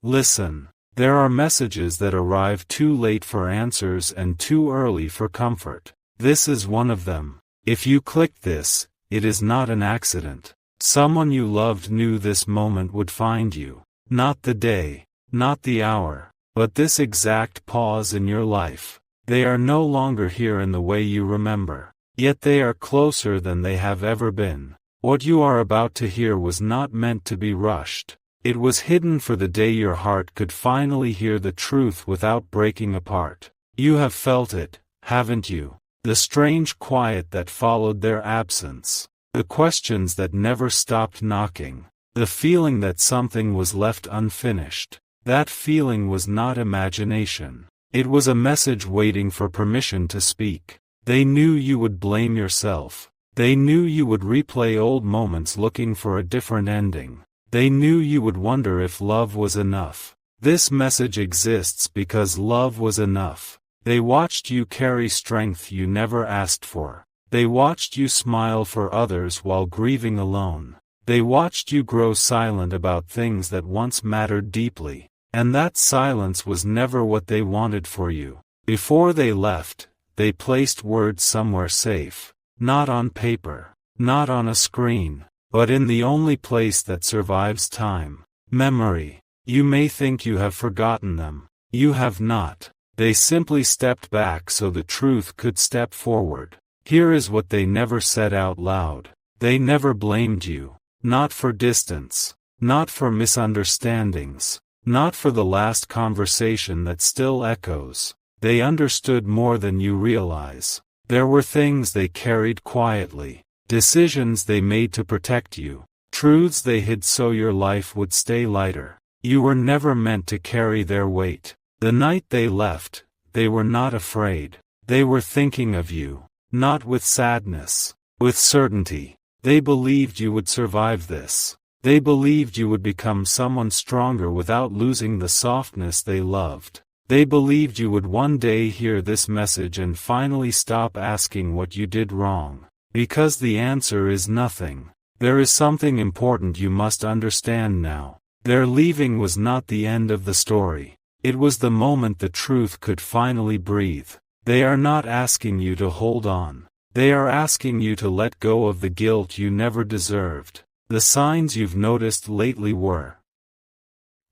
Listen. There are messages that arrive too late for answers and too early for comfort. This is one of them. If you click this, it is not an accident. Someone you loved knew this moment would find you. Not the day, not the hour, but this exact pause in your life. They are no longer here in the way you remember. Yet they are closer than they have ever been. What you are about to hear was not meant to be rushed. It was hidden for the day your heart could finally hear the truth without breaking apart. You have felt it, haven't you? The strange quiet that followed their absence. The questions that never stopped knocking. The feeling that something was left unfinished. That feeling was not imagination. It was a message waiting for permission to speak. They knew you would blame yourself. They knew you would replay old moments looking for a different ending. They knew you would wonder if love was enough. This message exists because love was enough. They watched you carry strength you never asked for. They watched you smile for others while grieving alone. They watched you grow silent about things that once mattered deeply. And that silence was never what they wanted for you. Before they left, they placed words somewhere safe. Not on paper, not on a screen, but in the only place that survives time. Memory. You may think you have forgotten them. You have not. They simply stepped back so the truth could step forward. Here is what they never said out loud. They never blamed you. Not for distance. Not for misunderstandings. Not for the last conversation that still echoes. They understood more than you realize. There were things they carried quietly. Decisions they made to protect you. Truths they hid so your life would stay lighter. You were never meant to carry their weight. The night they left, they were not afraid. They were thinking of you. Not with sadness. With certainty. They believed you would survive this. They believed you would become someone stronger without losing the softness they loved. They believed you would one day hear this message and finally stop asking what you did wrong. Because the answer is nothing. There is something important you must understand now. Their leaving was not the end of the story. It was the moment the truth could finally breathe. They are not asking you to hold on. They are asking you to let go of the guilt you never deserved. The signs you've noticed lately were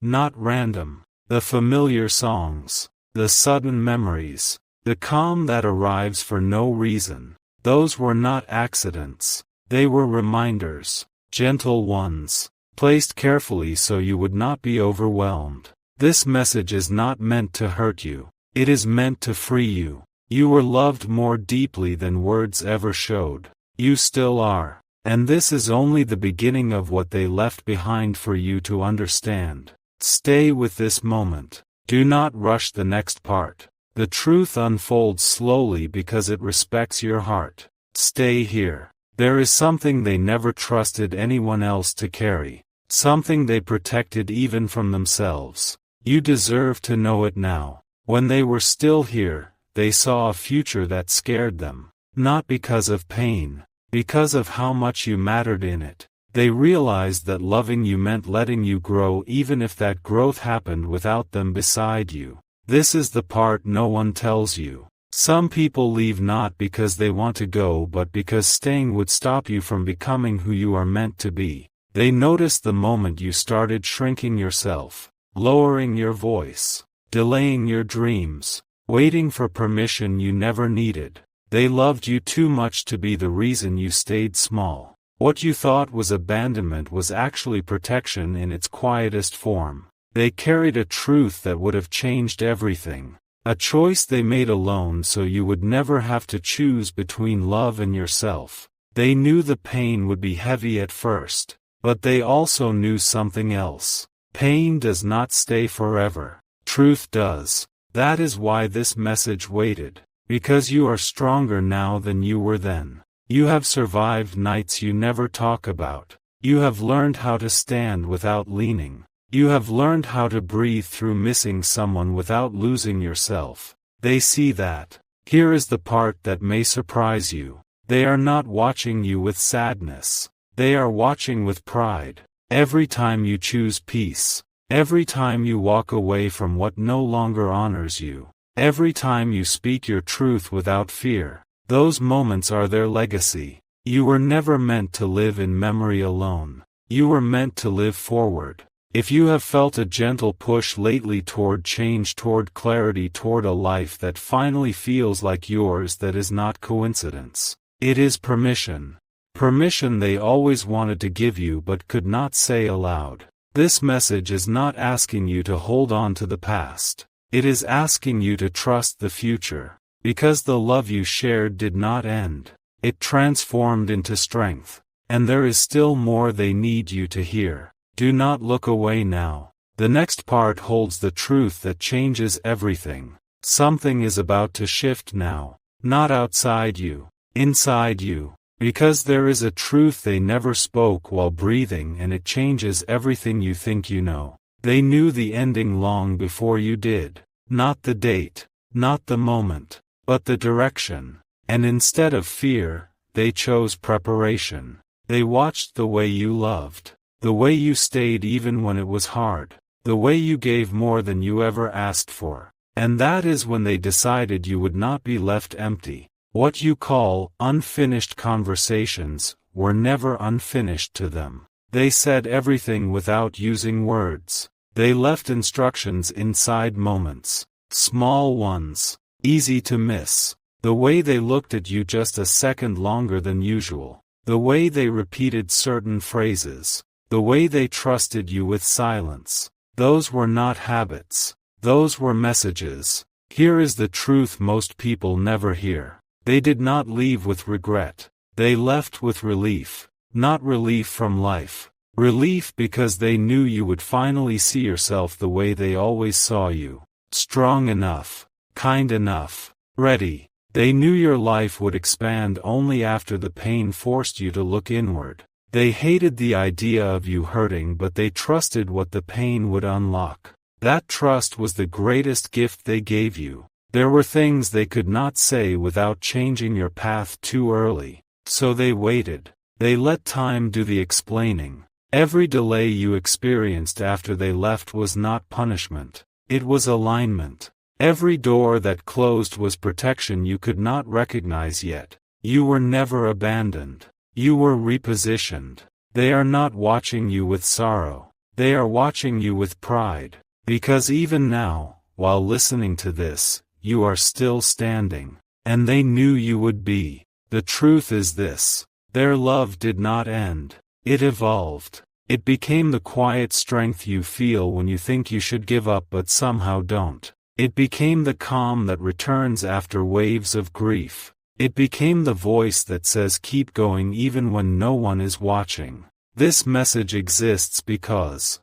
not random. The familiar songs. The sudden memories. The calm that arrives for no reason. Those were not accidents. They were reminders. Gentle ones. Placed carefully so you would not be overwhelmed. This message is not meant to hurt you. It is meant to free you. You were loved more deeply than words ever showed. You still are. And this is only the beginning of what they left behind for you to understand. Stay with this moment. Do not rush the next part. The truth unfolds slowly because it respects your heart. Stay here. There is something they never trusted anyone else to carry. Something they protected even from themselves. You deserve to know it now. When they were still here, they saw a future that scared them. Not because of pain. Because of how much you mattered in it. They realized that loving you meant letting you grow even if that growth happened without them beside you. This is the part no one tells you. Some people leave not because they want to go but because staying would stop you from becoming who you are meant to be. They noticed the moment you started shrinking yourself, lowering your voice, delaying your dreams, waiting for permission you never needed. They loved you too much to be the reason you stayed small. What you thought was abandonment was actually protection in its quietest form. They carried a truth that would have changed everything. A choice they made alone so you would never have to choose between love and yourself. They knew the pain would be heavy at first. But they also knew something else. Pain does not stay forever. Truth does. That is why this message waited. Because you are stronger now than you were then. You have survived nights you never talk about. You have learned how to stand without leaning. You have learned how to breathe through missing someone without losing yourself. They see that. Here is the part that may surprise you. They are not watching you with sadness. They are watching with pride. Every time you choose peace, Every time you walk away from what no longer honors you. Every time you speak your truth without fear. Those moments are their legacy. You were never meant to live in memory alone. You were meant to live forward. If you have felt a gentle push lately toward change, toward clarity, toward a life that finally feels like yours, that is not coincidence. It is permission. Permission they always wanted to give you but could not say aloud. This message is not asking you to hold on to the past. It is asking you to trust the future. Because the love you shared did not end. It transformed into strength. And there is still more they need you to hear. Do not look away now. The next part holds the truth that changes everything. Something is about to shift now. Not outside you. Inside you. Because there is a truth they never spoke while breathing, and it changes everything you think you know. They knew the ending long before you did. Not the date. Not the moment. But the direction. And instead of fear, they chose preparation. They watched the way you loved. The way you stayed even when it was hard. The way you gave more than you ever asked for. And that is when they decided you would not be left empty. What you call unfinished conversations were never unfinished to them. They said everything without using words. They left instructions inside moments. Small ones. Easy to miss. The way they looked at you just a second longer than usual. The way they repeated certain phrases. The way they trusted you with silence. Those were not habits. Those were messages. Here is the truth most people never hear. They did not leave with regret. They left with relief. Not relief from life. Relief because they knew you would finally see yourself the way they always saw you. Strong enough. Kind enough. Ready. They knew your life would expand only after the pain forced you to look inward. They hated the idea of you hurting, but they trusted what the pain would unlock. That trust was the greatest gift they gave you. There were things they could not say without changing your path too early. So they waited. They let time do the explaining. Every delay you experienced after they left was not punishment. It was alignment. Every door that closed was protection you could not recognize yet. You were never abandoned. You were repositioned. They are not watching you with sorrow. They are watching you with pride. Because even now, while listening to this, you are still standing. And they knew you would be. The truth is this. Their love did not end. It evolved. It became the quiet strength you feel when you think you should give up but somehow don't. It became the calm that returns after waves of grief. It became the voice that says keep going even when no one is watching. This message exists because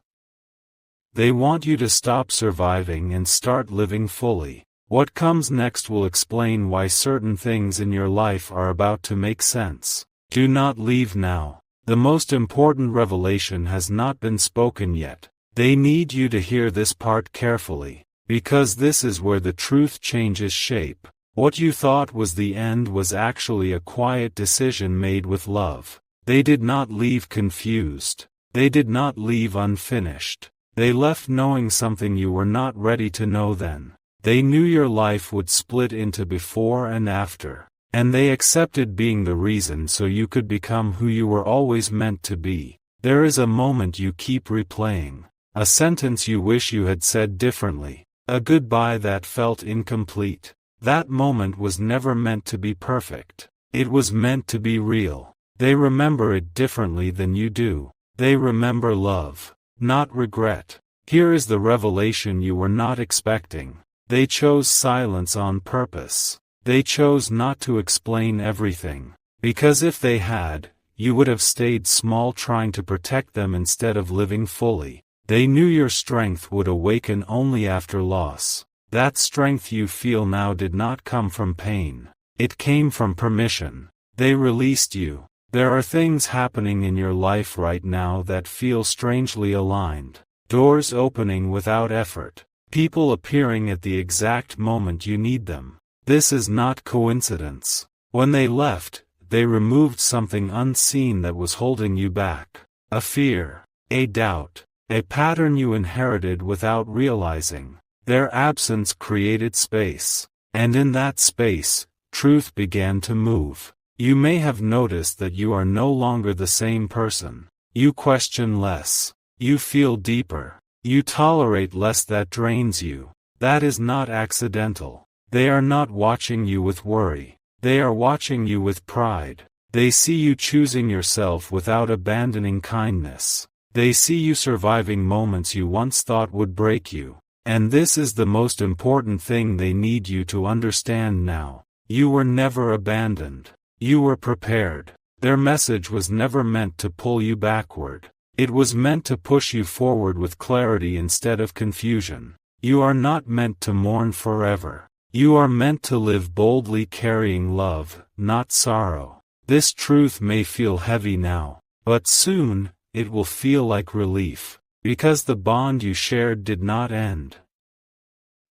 they want you to stop surviving and start living fully. What comes next will explain why certain things in your life are about to make sense. Do not leave now. The most important revelation has not been spoken yet. They need you to hear this part carefully. Because this is where the truth changes shape. What you thought was the end was actually a quiet decision made with love. They did not leave confused. They did not leave unfinished. They left knowing something you were not ready to know then. They knew your life would split into before and after. And they accepted being the reason so you could become who you were always meant to be. There is a moment you keep replaying. A sentence you wish you had said differently. A goodbye that felt incomplete. That moment was never meant to be perfect. It was meant to be real. They remember it differently than you do. They remember love, not regret. Here is the revelation you were not expecting. They chose silence on purpose. They chose not to explain everything. Because if they had, you would have stayed small trying to protect them instead of living fully. They knew your strength would awaken only after loss. That strength you feel now did not come from pain. It came from permission. They released you. There are things happening in your life right now that feel strangely aligned. Doors opening without effort. People appearing at the exact moment you need them. This is not coincidence. When they left, they removed something unseen that was holding you back. A fear. A doubt. a pattern you inherited without realizing. Their absence created space, and in that space, truth began to move. You may have noticed that you are no longer the same person. You question less. You feel deeper. You tolerate less that drains you. That is not accidental. They are not watching you with worry. They are watching you with pride. They see you choosing yourself without abandoning kindness. They see you surviving moments you once thought would break you. And this is the most important thing they need you to understand now. You were never abandoned. You were prepared. Their message was never meant to pull you backward. It was meant to push you forward with clarity instead of confusion. You are not meant to mourn forever. You are meant to live boldly carrying love, not sorrow. This truth may feel heavy now, but soon, it will feel like relief, because the bond you shared did not end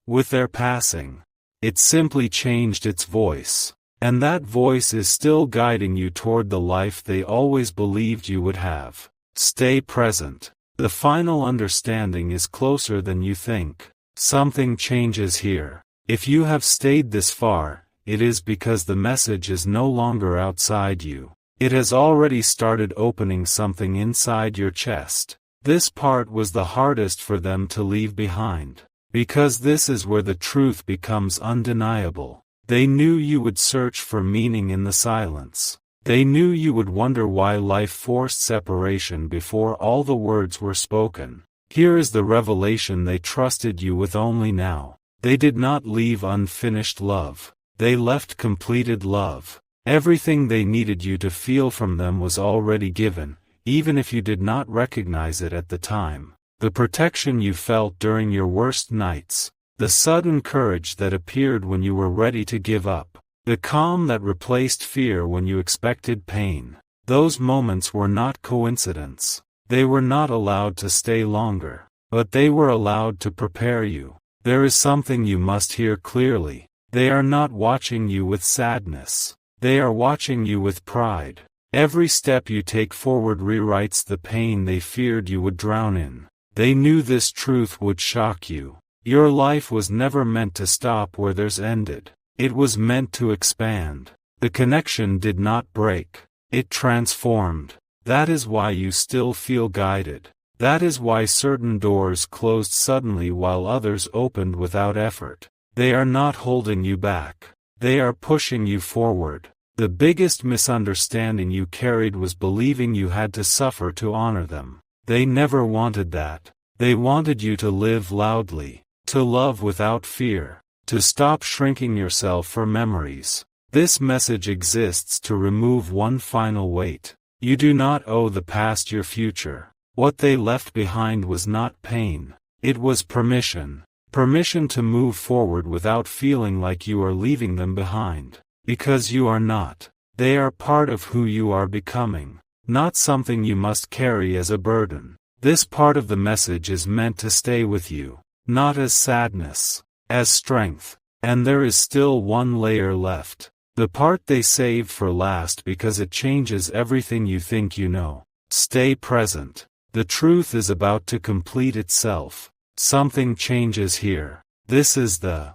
with their passing. It simply changed its voice, and that voice is still guiding you toward the life they always believed you would have. Stay present. The final understanding is closer than you think. Something changes here. If you have stayed this far, it is because the message is no longer outside you. It has already started opening something inside your chest. This part was the hardest for them to leave behind, because this is where the truth becomes undeniable. They knew you would search for meaning in the silence. They knew you would wonder why life forced separation before all the words were spoken. Here is the revelation they trusted you with only now. They did not leave unfinished love. They left completed love. Everything they needed you to feel from them was already given, even if you did not recognize it at the time. The protection you felt during your worst nights. The sudden courage that appeared when you were ready to give up. The calm that replaced fear when you expected pain. Those moments were not coincidence. They were not allowed to stay longer, but they were allowed to prepare you. There is something you must hear clearly. They are not watching you with sadness. They are watching you with pride. Every step you take forward rewrites the pain they feared you would drown in. They knew this truth would shock you. Your life was never meant to stop where theirs ended. It was meant to expand. The connection did not break. It transformed. That is why you still feel guided. That is why certain doors closed suddenly while others opened without effort. They are not holding you back. They are pushing you forward. The biggest misunderstanding you carried was believing you had to suffer to honor them. They never wanted that. They wanted you to live loudly, to love without fear, to stop shrinking yourself for memories. This message exists to remove one final weight. You do not owe the past your future. What they left behind was not pain. It was permission. Permission to move forward without feeling like you are leaving them behind. Because you are not. They are part of who you are becoming, not something you must carry as a burden. This part of the message is meant to stay with you, not as sadness, as strength. And there is still one layer left. The part they saved for last because it changes everything you think you know. Stay present. The truth is about to complete itself. Something changes here. This is the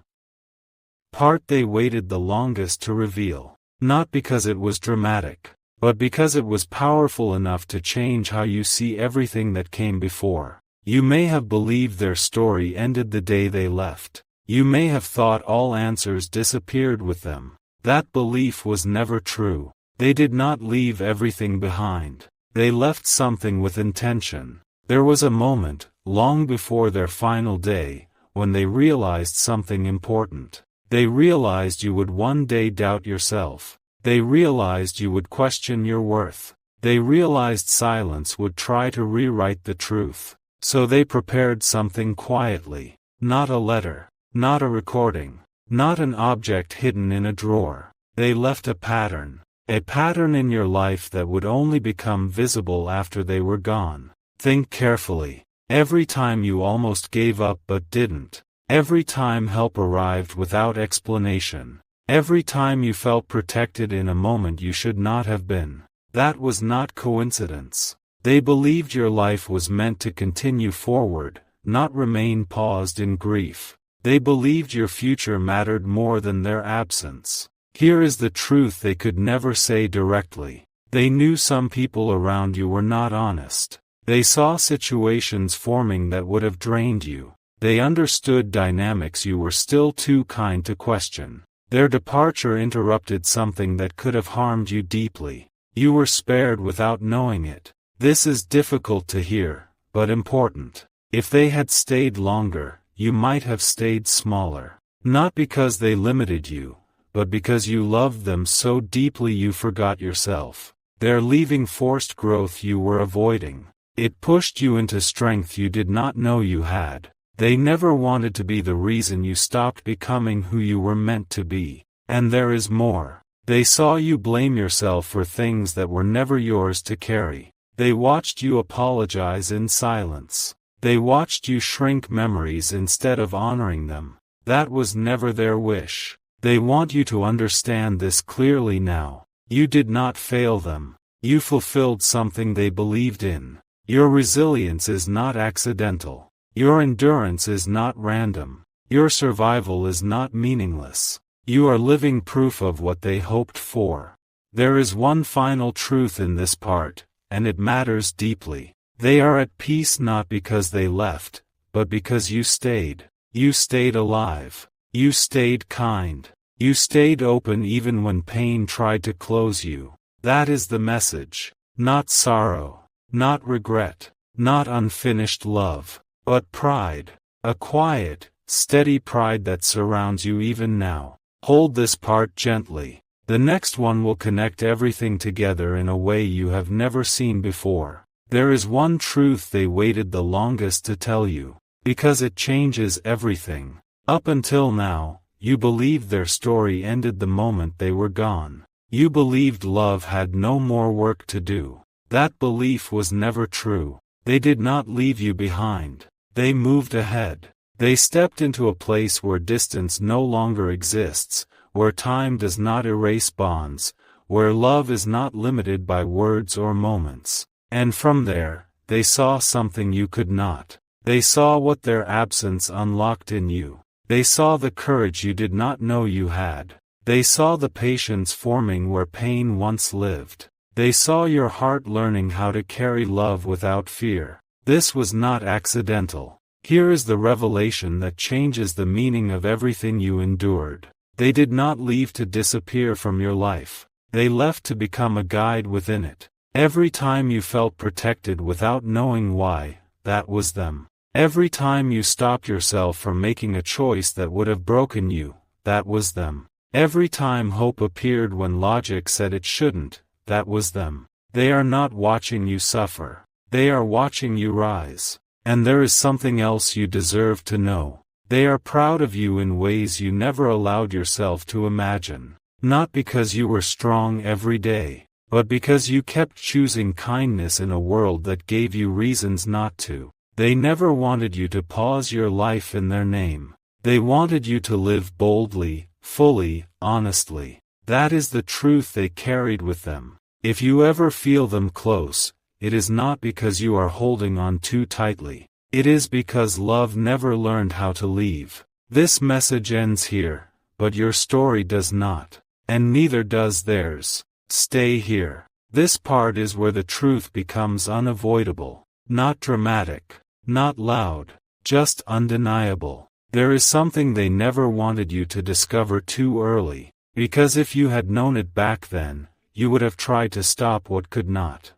part they waited the longest to reveal. Not because it was dramatic, but because it was powerful enough to change how you see everything that came before. You may have believed their story ended the day they left. You may have thought all answers disappeared with them. That belief was never true. They did not leave everything behind. They left something with intention. There was a moment, long before their final day, when they realized something important. They realized you would one day doubt yourself. They realized you would question your worth. They realized silence would try to rewrite the truth. So they prepared something quietly. Not a letter. Not a recording. Not an object hidden in a drawer. They left a pattern. A pattern in your life that would only become visible after they were gone. Think carefully. Every time you almost gave up but didn't. Every time help arrived without explanation. Every time you felt protected in a moment you should not have been. That was not coincidence. They believed your life was meant to continue forward, not remain paused in grief. They believed your future mattered more than their absence. Here is the truth they could never say directly. They knew some people around you were not honest. They saw situations forming that would have drained you. They understood dynamics you were still too kind to question. Their departure interrupted something that could have harmed you deeply. You were spared without knowing it. This is difficult to hear, but important. If they had stayed longer, you might have stayed smaller. Not because they limited you, but because you loved them so deeply you forgot yourself. Their leaving forced growth you were avoiding. It pushed you into strength you did not know you had. They never wanted to be the reason you stopped becoming who you were meant to be. And there is more. They saw you blame yourself for things that were never yours to carry. They watched you apologize in silence. They watched you shrink memories instead of honoring them. That was never their wish. They want you to understand this clearly now. You did not fail them. You fulfilled something they believed in. Your resilience is not accidental. Your endurance is not random. Your survival is not meaningless. You are living proof of what they hoped for. There is one final truth in this part, and it matters deeply. They are at peace not because they left, but because you stayed. You stayed alive. You stayed kind. You stayed open even when pain tried to close you. That is the message. Not sorrow. Not regret. Not unfinished love. But pride. A quiet, steady pride that surrounds you even now. Hold this part gently. The next one will connect everything together in a way you have never seen before. There is one truth they waited the longest to tell you. Because it changes everything. Up until now, you believed their story ended the moment they were gone. You believed love had no more work to do. That belief was never true. They did not leave you behind. They moved ahead. They stepped into a place where distance no longer exists, where time does not erase bonds, where love is not limited by words or moments. And from there, they saw something you could not. They saw what their absence unlocked in you. They saw the courage you did not know you had. They saw the patience forming where pain once lived. They saw your heart learning how to carry love without fear. This was not accidental. Here is the revelation that changes the meaning of everything you endured. They did not leave to disappear from your life. They left to become a guide within it. Every time you felt protected without knowing why, that was them. Every time you stopped yourself from making a choice that would have broken you, that was them. Every time hope appeared when logic said it shouldn't, that was them. They are not watching you suffer. They are watching you rise. And there is something else you deserve to know. They are proud of you in ways you never allowed yourself to imagine. Not because you were strong every day, but because you kept choosing kindness in a world that gave you reasons not to. They never wanted you to pause your life in their name. They wanted you to live boldly, fully, honestly. That is the truth they carried with them. If you ever feel them close, it is not because you are holding on too tightly. It is because love never learned how to leave. This message ends here, but your story does not. And neither does theirs. Stay here. This part is where the truth becomes unavoidable. Not dramatic. Not loud. Just undeniable. There is something they never wanted you to discover too early. Because if you had known it back then, you would have tried to stop what could not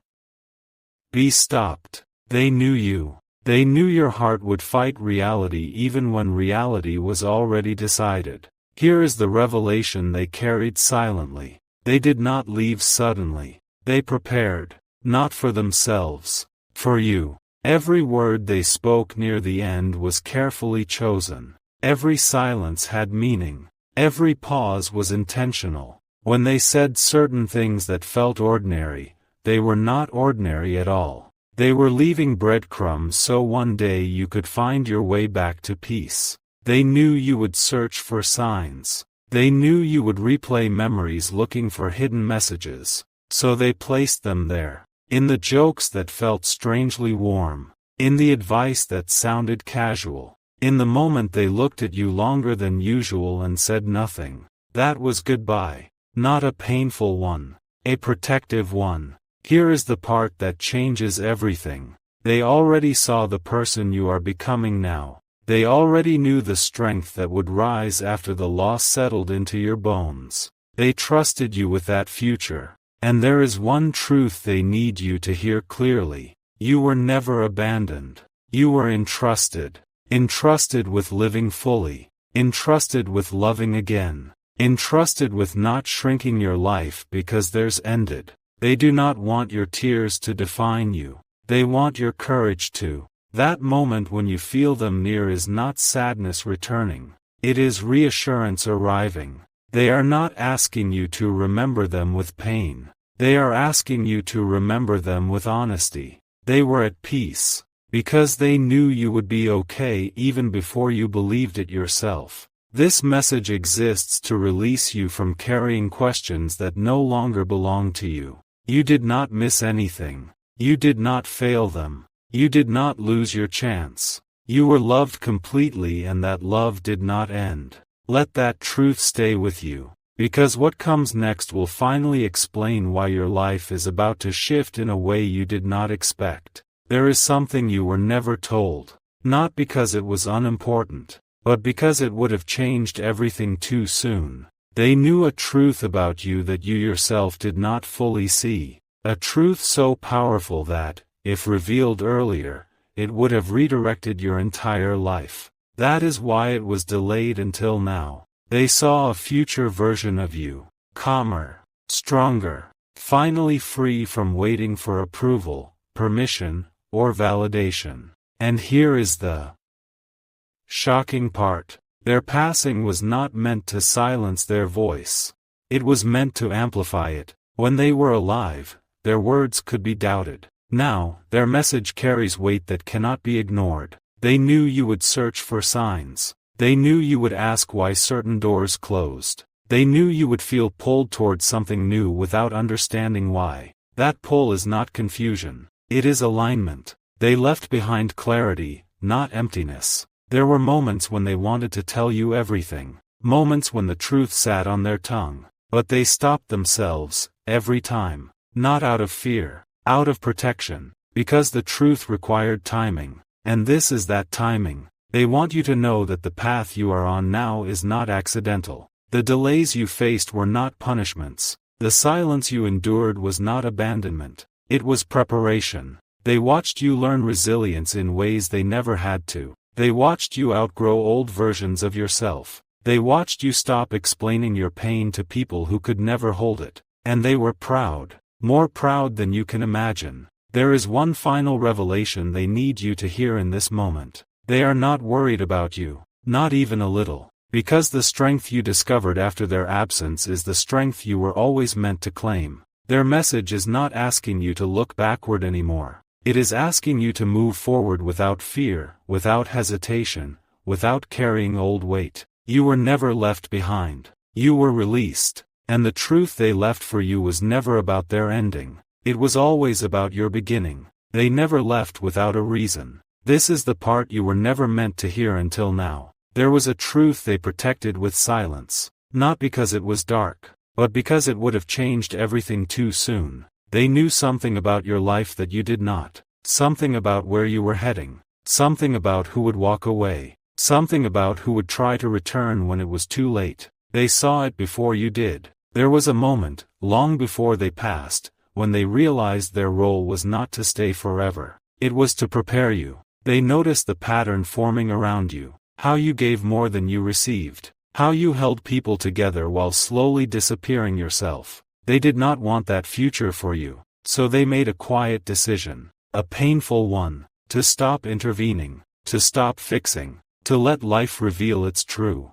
be stopped. They knew you. They knew your heart would fight reality even when reality was already decided. Here is the revelation they carried silently. They did not leave suddenly. They prepared. Not for themselves. For you. Every word they spoke near the end was carefully chosen. Every silence had meaning. Every pause was intentional. When they said certain things that felt ordinary, they were not ordinary at all. They were leaving breadcrumbs so one day you could find your way back to peace. They knew you would search for signs. They knew you would replay memories looking for hidden messages. So they placed them there. In the jokes that felt strangely warm. In the advice that sounded casual. In the moment they looked at you longer than usual and said nothing. That was goodbye. Not a painful one. A protective one. Here is the part that changes everything. They already saw the person you are becoming now. They already knew the strength that would rise after the loss settled into your bones. They trusted you with that future. And there is one truth they need you to hear clearly. You were never abandoned. You were entrusted. Entrusted with living fully. Entrusted with loving again. Entrusted with not shrinking your life because theirs ended. They do not want your tears to define you. They want your courage to. That moment when you feel them near is not sadness returning. It is reassurance arriving. They are not asking you to remember them with pain. They are asking you to remember them with honesty. They were at peace. Because they knew you would be okay even before you believed it yourself. This message exists to release you from carrying questions that no longer belong to you. You did not miss anything. You did not fail them. You did not lose your chance. You were loved completely and that love did not end. Let that truth stay with you. Because what comes next will finally explain why your life is about to shift in a way you did not expect. There is something you were never told. Not because it was unimportant, but because it would have changed everything too soon. They knew a truth about you that you yourself did not fully see. A truth so powerful that, if revealed earlier, it would have redirected your entire life. That is why it was delayed until now. They saw a future version of you. Calmer. Stronger. Finally free from waiting for approval, permission, or validation. And here is the shocking part. Their passing was not meant to silence their voice. It was meant to amplify it. When they were alive, their words could be doubted. Now, their message carries weight that cannot be ignored. They knew you would search for signs. They knew you would ask why certain doors closed. They knew you would feel pulled towards something new without understanding why. That pull is not confusion. It is alignment. They left behind clarity, not emptiness. There were moments when they wanted to tell you everything. Moments when the truth sat on their tongue. But they stopped themselves, every time. Not out of fear. Out of protection. Because the truth required timing. And this is that timing. They want you to know that the path you are on now is not accidental. The delays you faced were not punishments. The silence you endured was not abandonment. It was preparation. They watched you learn resilience in ways they never had to. They watched you outgrow old versions of yourself. They watched you stop explaining your pain to people who could never hold it. And they were proud. More proud than you can imagine. There is one final revelation they need you to hear in this moment. They are not worried about you. Not even a little. Because the strength you discovered after their absence is the strength you were always meant to claim. Their message is not asking you to look backward anymore. It is asking you to move forward without fear, without hesitation, without carrying old weight. You were never left behind. You were released. And the truth they left for you was never about their ending. It was always about your beginning. They never left without a reason. This is the part you were never meant to hear until now. There was a truth they protected with silence. Not because it was dark, but because it would have changed everything too soon. They knew something about your life that you did not. Something about where you were heading. Something about who would walk away. Something about who would try to return when it was too late. They saw it before you did. There was a moment, long before they passed, when they realized their role was not to stay forever. It was to prepare you. They noticed the pattern forming around you. How you gave more than you received. How you held people together while slowly disappearing yourself. They did not want that future for you. So they made a quiet decision. A painful one. To stop intervening. To stop fixing. To let life reveal its true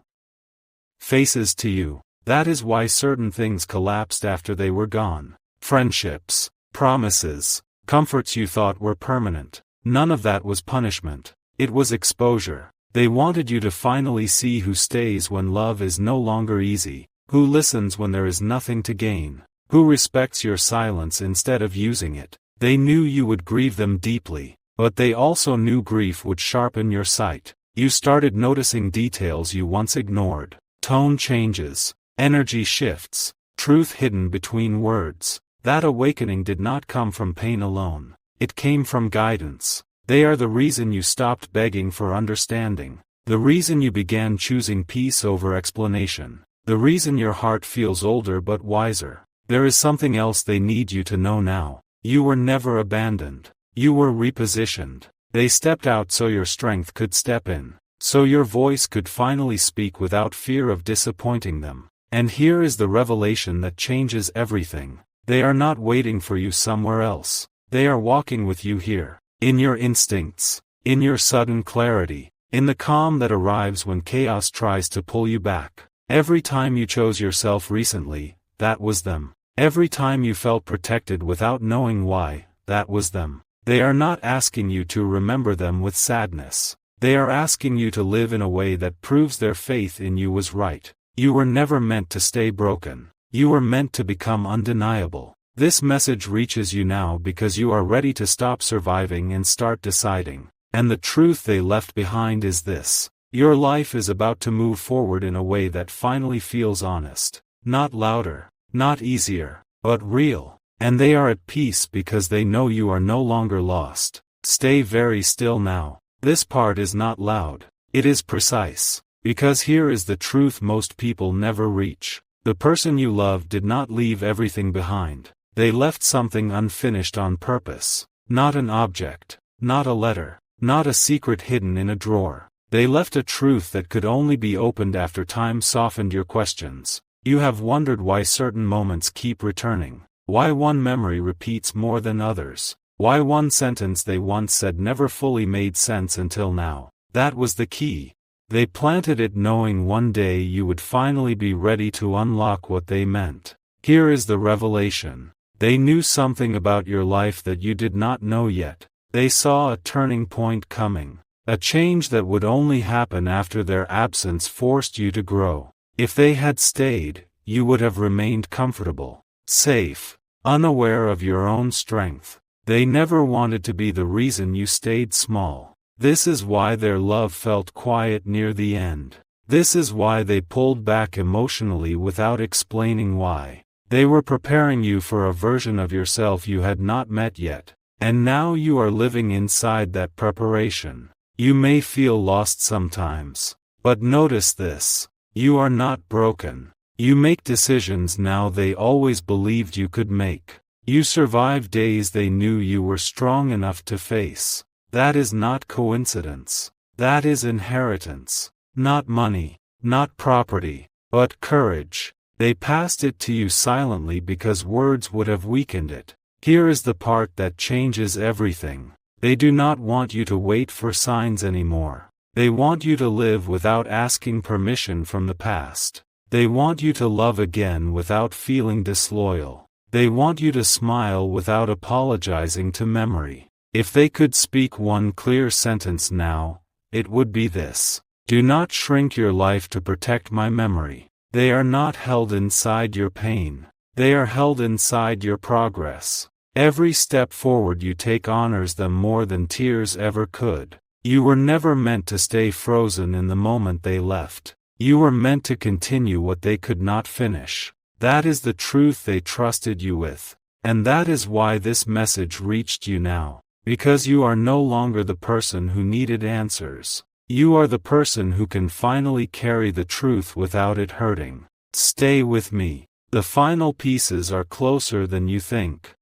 faces to you. That is why certain things collapsed after they were gone. Friendships. Promises. Comforts you thought were permanent. None of that was punishment. It was exposure. They wanted you to finally see who stays when love is no longer easy, who listens when there is nothing to gain, who respects your silence instead of using it. They knew you would grieve them deeply, but they also knew grief would sharpen your sight. You started noticing details you once ignored. Tone changes, energy shifts, truth hidden between words. That awakening did not come from pain alone. It came from guidance. They are the reason you stopped begging for understanding. The reason you began choosing peace over explanation. The reason your heart feels older but wiser. There is something else they need you to know now. You were never abandoned. You were repositioned. They stepped out so your strength could step in. So your voice could finally speak without fear of disappointing them. And here is the revelation that changes everything. They are not waiting for you somewhere else. They are walking with you here. In your instincts. In your sudden clarity. In the calm that arrives when chaos tries to pull you back. Every time you chose yourself recently, that was them. Every time you felt protected without knowing why, that was them. They are not asking you to remember them with sadness. They are asking you to live in a way that proves their faith in you was right. You were never meant to stay broken. You were meant to become undeniable. This message reaches you now because you are ready to stop surviving and start deciding. And the truth they left behind is this. Your life is about to move forward in a way that finally feels honest. Not louder, not easier, but real. And they are at peace because they know you are no longer lost. Stay very still now. This part is not loud. It is precise. Because here is the truth most people never reach. The person you love did not leave everything behind. They left something unfinished on purpose. Not an object. Not a letter. Not a secret hidden in a drawer. They left a truth that could only be opened after time softened your questions. You have wondered why certain moments keep returning. Why one memory repeats more than others. Why one sentence they once said never fully made sense until now. That was the key. They planted it knowing one day you would finally be ready to unlock what they meant. Here is the revelation. They knew something about your life that you did not know yet. They saw a turning point coming. A change that would only happen after their absence forced you to grow. If they had stayed, you would have remained comfortable, safe, unaware of your own strength. They never wanted to be the reason you stayed small. This is why their love felt quiet near the end. This is why they pulled back emotionally without explaining why. They were preparing you for a version of yourself you had not met yet. And now you are living inside that preparation. You may feel lost sometimes. But notice this. You are not broken. You make decisions now they always believed you could make. You survive days they knew you were strong enough to face. That is not coincidence. That is inheritance. Not money, not property, but courage. They passed it to you silently because words would have weakened it. Here is the part that changes everything. They do not want you to wait for signs anymore. They want you to live without asking permission from the past. They want you to love again without feeling disloyal. They want you to smile without apologizing to memory. If they could speak one clear sentence now, it would be this. Do not shrink your life to protect my memory. They are not held inside your pain. They are held inside your progress. Every step forward you take honors them more than tears ever could. You were never meant to stay frozen in the moment they left. You were meant to continue what they could not finish. That is the truth they trusted you with. And that is why this message reached you now. Because you are no longer the person who needed answers. You are the person who can finally carry the truth without it hurting. Stay with me. The final pieces are closer than you think.